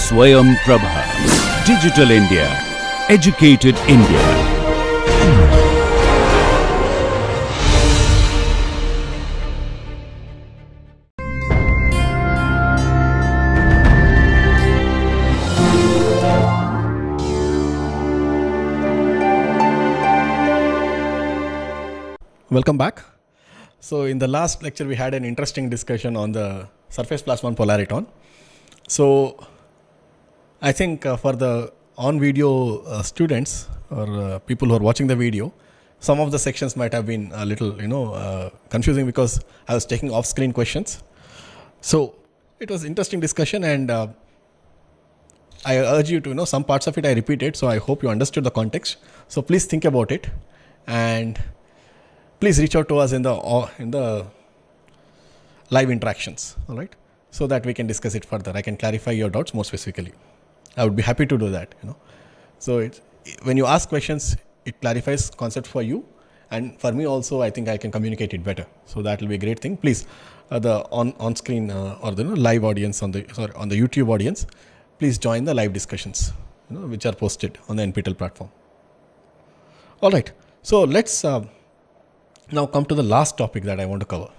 Swayam Prabha. Digital India. Educated India. Welcome back. So in the last lecture we had an interesting discussion on the surface plasmon polariton. So I think for the on video students or people who are watching the video, some of the sections might have been a little confusing because I was taking off screen questions. So it was interesting discussion, and I urge you to some parts of it I repeated, so I hope you understood the context. So please think about it, and please reach out to us in the live interactions, all right, so that we can discuss it further. I can clarify your doubts more specifically. I would be happy to do that. So when you ask questions, it clarifies concepts for you, and for me also. I think I can communicate it better. So that will be a great thing. Please, the on screen or the live audience on the YouTube audience, please join the live discussions, which are posted on the NPTEL platform. All right. So let's now come to the last topic that I want to cover.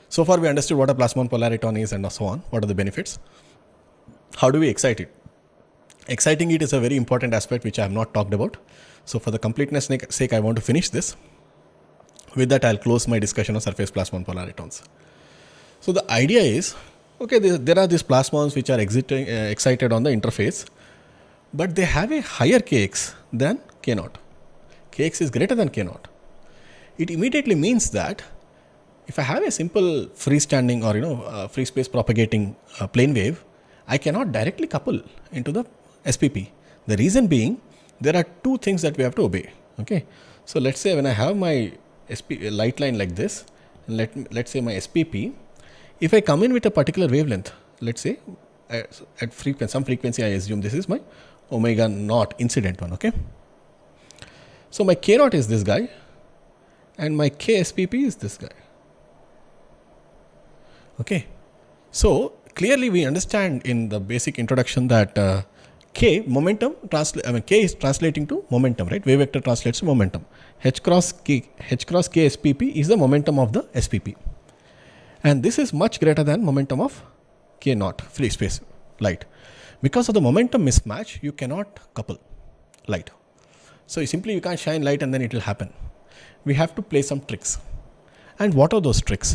So far we understood what a plasmon polariton is and so on. What are the benefits? How do we excite it? Exciting it is a very important aspect which I have not talked about. So for the completeness sake, I want to finish this. With that, I'll close my discussion on surface plasmon polaritons. So the idea is, okay, there are these plasmons which are excited on the interface, but they have a higher kx than k0. Kx is greater than k0. It immediately means that if I have a simple freestanding or free space propagating plane wave, I cannot directly couple into the SPP. The reason being, there are two things that we have to obey. Okay, so let's say when I have my light line like this, let's say my SPP, if I come in with a particular wavelength, let's say at some frequency, I assume this is my omega naught incident one. Okay, so my k naught is this guy, and my KSPP is this guy. Okay, so clearly we understand in the basic introduction that K is translating to momentum, right? Wave vector translates to momentum. H cross K SPP is the momentum of the SPP, and this is much greater than momentum of K naught free space light. Because of the momentum mismatch, you cannot couple light. So you can't shine light and then it will happen. We have to play some tricks. And what are those tricks?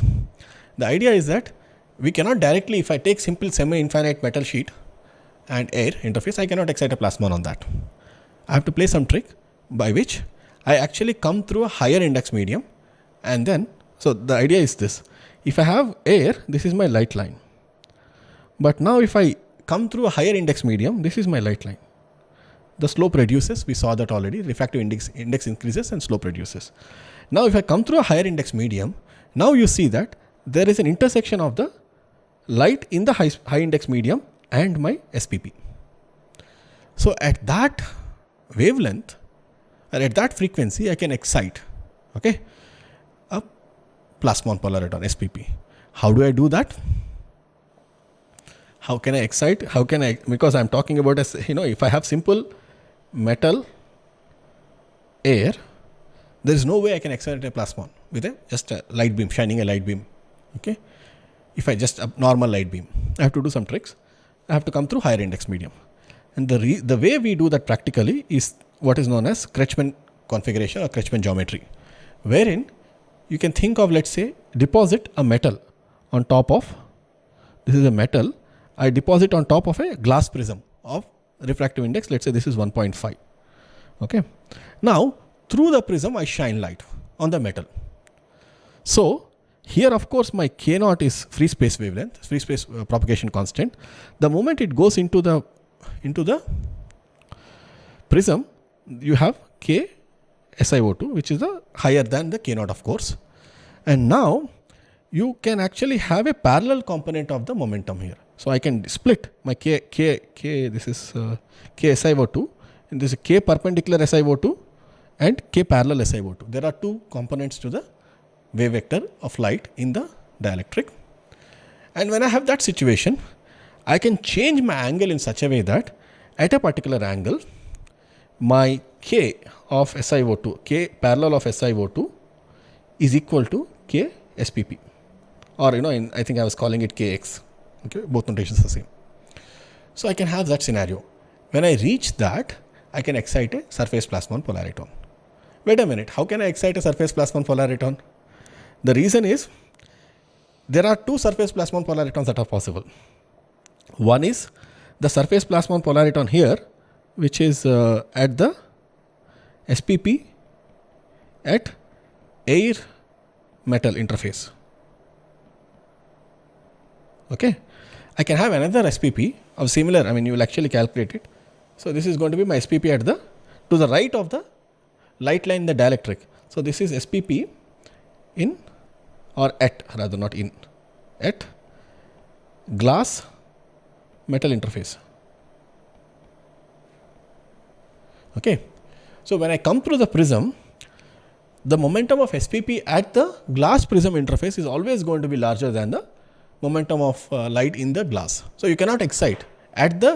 The idea is that we cannot directly, if I take simple semi-infinite metal sheet and air interface, I cannot excite a plasmon on that. I have to play some trick by which I actually come through a higher index medium, and then, so the idea is this: if I have air, this is my light line. But now if I come through a higher index medium, this is my light line. The slope reduces, we saw that already, refractive index increases and slope reduces. Now if I come through a higher index medium, now you see that there is an intersection of the light in the high index medium and my SPP. So at that wavelength, or at that frequency, I can excite, okay, a plasmon polariton SPP. How do I do that? How can I excite? Because I'm talking about if I have simple metal air, there is no way I can excite a plasmon with just a light beam, shining a light beam. Okay, if I just a normal light beam, I have to do some tricks. I have to come through higher index medium, and the way we do that practically is what is known as Kretschmann configuration or Kretschmann geometry, wherein you can think of, let's say, deposit a metal on top of, this is a metal, I deposit on top of a glass prism of refractive index, let's say this is 1.5. Okay, now through the prism I shine light on the metal. So here of course my K naught is free space wavelength, free space propagation constant. The moment it goes into the prism, you have K SiO2, which is higher than the K naught of course, and now you can actually have a parallel component of the momentum here. So I can split my K this is K SiO2, and this is K perpendicular SiO2 and K parallel SiO2. There are two components to the wave vector of light in the dielectric. And when I have that situation, I can change my angle in such a way that at a particular angle, my K of SiO2, K parallel of SiO2 is equal to K SPP, or I think I was calling it Kx. Okay, both notations are the same. So I can have that scenario. When I reach that, I can excite a surface plasmon polariton. Wait a minute, how can I excite a surface plasmon polariton? The reason is there are two surface plasmon polaritons that are possible. One is the surface plasmon polariton here, which is at the SPP at air metal interface. Okay, I can have another SPP of similar, you will actually calculate it. So this is going to be my SPP at to the right of the light line in the dielectric. So this is SPP in, or at, rather not in, at glass metal interface. Okay, so when I come through the prism, the momentum of SPP at the glass prism interface is always going to be larger than the momentum of light in the glass. So you cannot excite a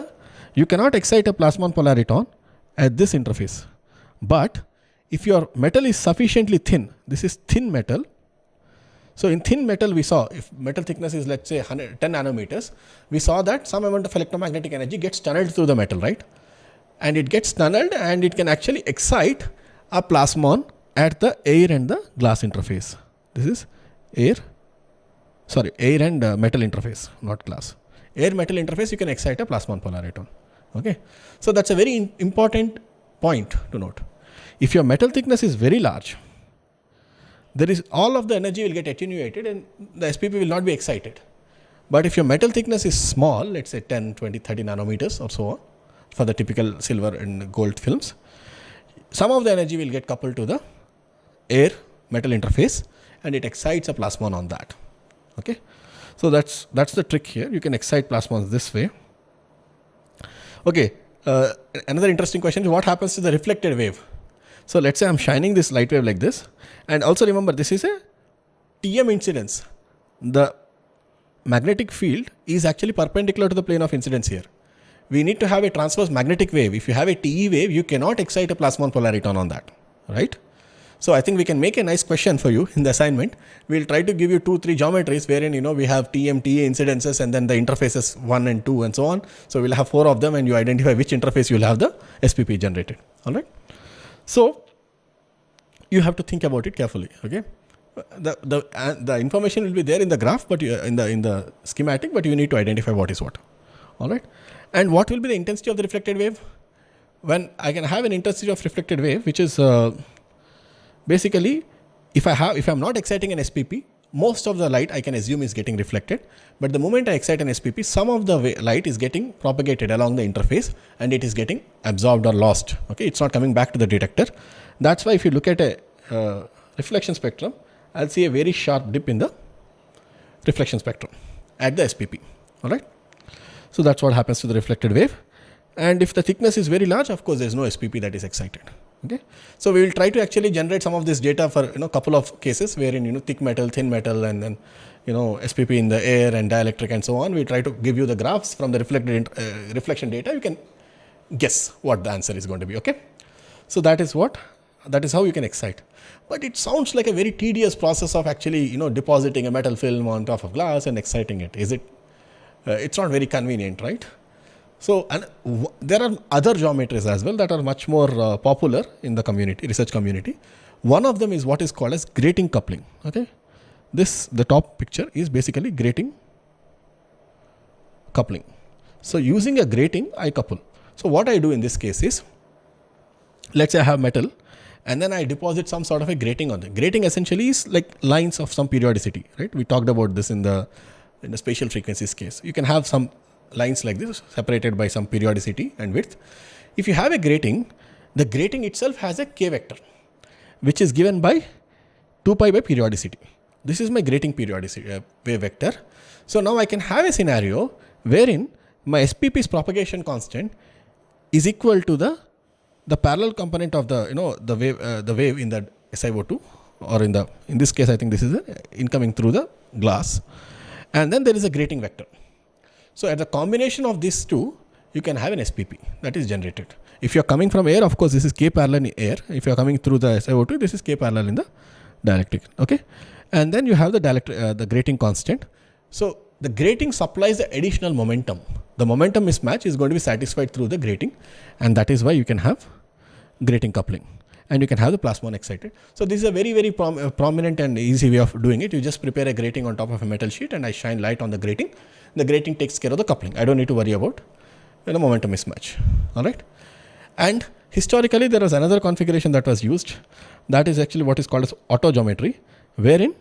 plasmon polariton at this interface. But if your metal is sufficiently thin, this is thin metal. So in thin metal, we saw if metal thickness is, let's say 10 nanometers, we saw that some amount of electromagnetic energy gets tunneled through the metal, right? And it gets tunneled and it can actually excite a plasmon at the air and the glass interface. This is air and metal interface, not glass. Air metal interface, you can excite a plasmon polariton. Okay, so that's a very important point to note. If your metal thickness is very large, there is all of the energy will get attenuated and the SPP will not be excited. But if your metal thickness is small, let's say 10, 20, 30 nanometers or so on, for the typical silver and gold films, some of the energy will get coupled to the air metal interface and it excites a plasmon on that. Okay, so that's the trick here. You can excite plasmons this way. Okay, another interesting question is what happens to the reflected wave? So let's say I'm shining this light wave like this, and also remember this is a TM incidence. The magnetic field is actually perpendicular to the plane of incidence here. We need to have a transverse magnetic wave. If you have a TE wave, you cannot excite a plasmon polariton on that, right? So I think we can make a nice question for you in the assignment. We'll try to give you 2-3 geometries wherein we have TM, TA incidences and then the interfaces 1 and 2 and so on. So we'll have 4 of them and you identify which interface you'll have the SPP generated. All right. So you have to think about it carefully. Okay. The information will be there in the graph, but in the schematic, but you need to identify what is what. All right. And what will be the intensity of the reflected wave? When I can have an intensity of reflected wave, which is basically, if I'm not exciting an SPP, most of the light I can assume is getting reflected. But the moment I excite an SPP, some of the light is getting propagated along the interface and it is getting absorbed or lost. Okay, it's not coming back to the detector. That's why if you look at a reflection spectrum, I'll see a very sharp dip in the reflection spectrum at the SPP. All right. So that's what happens to the reflected wave. And if the thickness is very large, of course, there's no SPP that is excited. Okay, so we will try to actually generate some of this data for couple of cases wherein thick metal, thin metal, and then SPP in the air and dielectric and so on. We try to give you the graphs from the reflection data. You can guess what the answer is going to be. Okay, so that is how you can excite. But it sounds like a very tedious process of actually depositing a metal film on top of glass and exciting it. Is it? It's not very convenient, right? So there are other geometries as well that are much more popular in the research community. One of them is what is called as grating coupling. Okay, the top picture is basically grating coupling. So using a grating, I couple. So what I do in this case is, let's say I have metal, and then I deposit some sort of a grating on it. Grating essentially is like lines of some periodicity, right? We talked about this in the spatial frequencies case. You can have some lines like this separated by some periodicity and width. If you have a grating, the grating itself has a K vector, which is given by 2 pi by periodicity. This is my grating periodicity wave vector. So now I can have a scenario wherein my SPP's propagation constant is equal to the parallel component of the wave in the SiO2, or in this case I think this is incoming through the glass, and then there is a grating vector. So at the combination of these two, you can have an SPP that is generated. If you are coming from air, of course, this is K parallel in air. If you are coming through the SiO2, this is K parallel in the dielectric. Okay, and then you have the grating constant. So the grating supplies the additional momentum. The momentum mismatch is going to be satisfied through the grating, and that is why you can have grating coupling, and you can have the plasmon excited. So this is a very prominent and easy way of doing it. You just prepare a grating on top of a metal sheet, and I shine light on the grating. The grating takes care of the coupling. I don't need to worry about the momentum mismatch. All right. And historically, there was another configuration that was used. That is actually what is called as autogeometry, wherein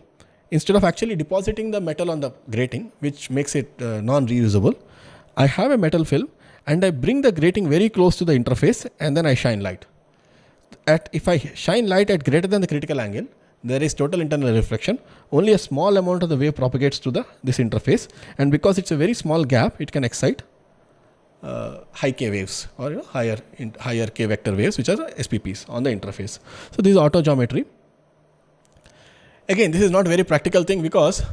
instead of actually depositing the metal on the grating, which makes it non-reusable, I have a metal film and I bring the grating very close to the interface, and then I shine light. If I shine light at greater than the critical angle, there is total internal reflection. Only a small amount of the wave propagates to this interface, and because it's a very small gap, it can excite high K waves, or higher K vector waves, which are SPPs on the interface. So this is autogeometry. Again, this is not a very practical thing, because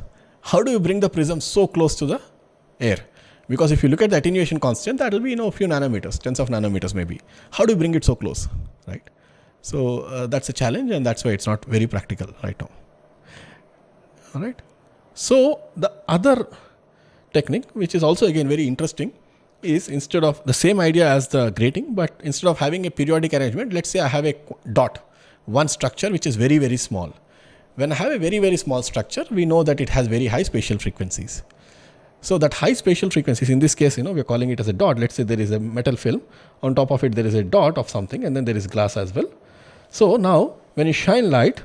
how do you bring the prism so close to the air? Because if you look at the attenuation constant, that will be a few nanometers, tens of nanometers maybe. How do you bring it so close, right? So that's a challenge, and that's why it's not very practical right now. All right. So the other technique, which is also again very interesting, is instead of the same idea as the grating, but instead of having a periodic arrangement, let's say I have a dot, one structure which is very small. When I have a very small structure, we know that it has very high spatial frequencies. So that high spatial frequencies, in this case, we're calling it as a dot. Let's say there is a metal film, on top of it there is a dot of something, and then there is glass as well. So now when you shine light,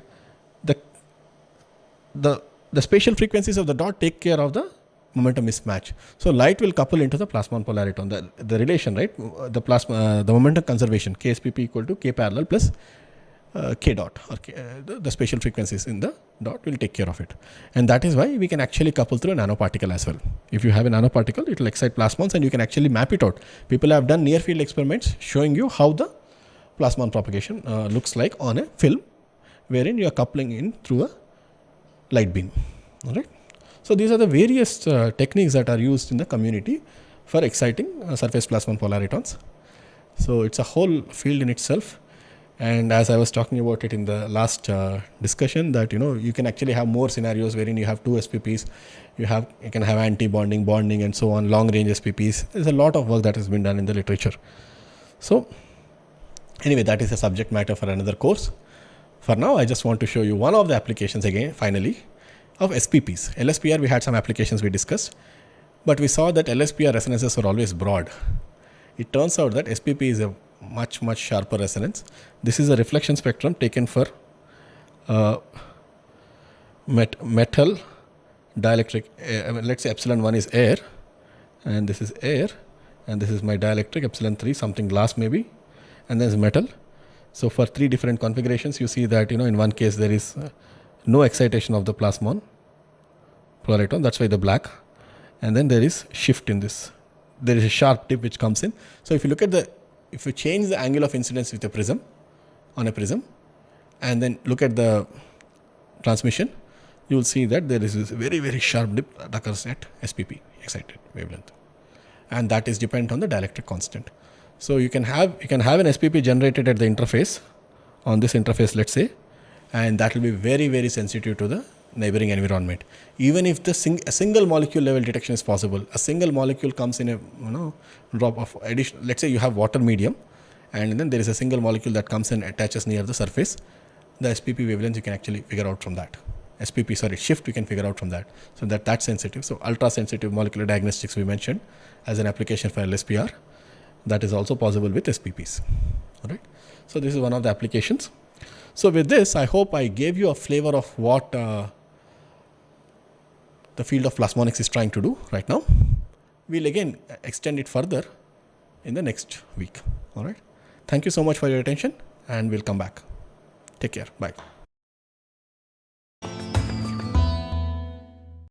the spatial frequencies of the dot take care of the momentum mismatch. So light will couple into the plasmon polariton. The relation, right? The momentum conservation, KSPP equal to K parallel plus K dot, or the spatial frequencies in the dot will take care of it. And that is why we can actually couple through a nanoparticle as well. If you have a nanoparticle, it will excite plasmons, and you can actually map it out. People have done near field experiments showing you how the plasmon propagation looks like on a film, wherein you are coupling in through a light beam. All right. So these are the various techniques that are used in the community for exciting surface plasmon polaritons. So it's a whole field in itself. And as I was talking about it in the last discussion, that you can actually have more scenarios wherein you have two SPPs, you can have anti-bonding, bonding, and so on, long range SPPs. There's a lot of work that has been done in the literature. So anyway, that is a subject matter for another course. For now, I just want to show you one of the applications again, finally, of SPPs. LSPR, we had some applications we discussed, but we saw that LSPR resonances were always broad. It turns out that SPP is a much sharper resonance. This is a reflection spectrum taken for metal dielectric. Let's say epsilon 1 is air, and this is air, and this is my dielectric, epsilon 3 something glass maybe, and then is metal. So for 3 different configurations, you see that in one case there is no excitation of the plasmon polariton, that's why the black, and then there is shift in this. There is a sharp tip which comes in. So if you look at if you change the angle of incidence with a prism, on a prism, and then look at the transmission, you will see that there is this very sharp dip that occurs at SPP, excited wavelength, and that is dependent on the dielectric constant. So you can have an SPP generated at the interface, on this interface, let's say, and that will be very sensitive to the neighboring environment. Even if a single molecule level detection is possible, a single molecule comes in a drop of addition. Let's say you have water medium, and then there is a single molecule that comes and attaches near the surface. The SPP wavelength you can actually figure out from that. Shift we can figure out from that. So that's sensitive. So ultra sensitive molecular diagnostics we mentioned as an application for LSPR. That is also possible with SPPs. All right. So this is one of the applications. So with this, I hope I gave you a flavor of what the field of plasmonics is trying to do right now. We'll again extend it further in the next week. All right. Thank you so much for your attention, and we'll come back. Take care. Bye.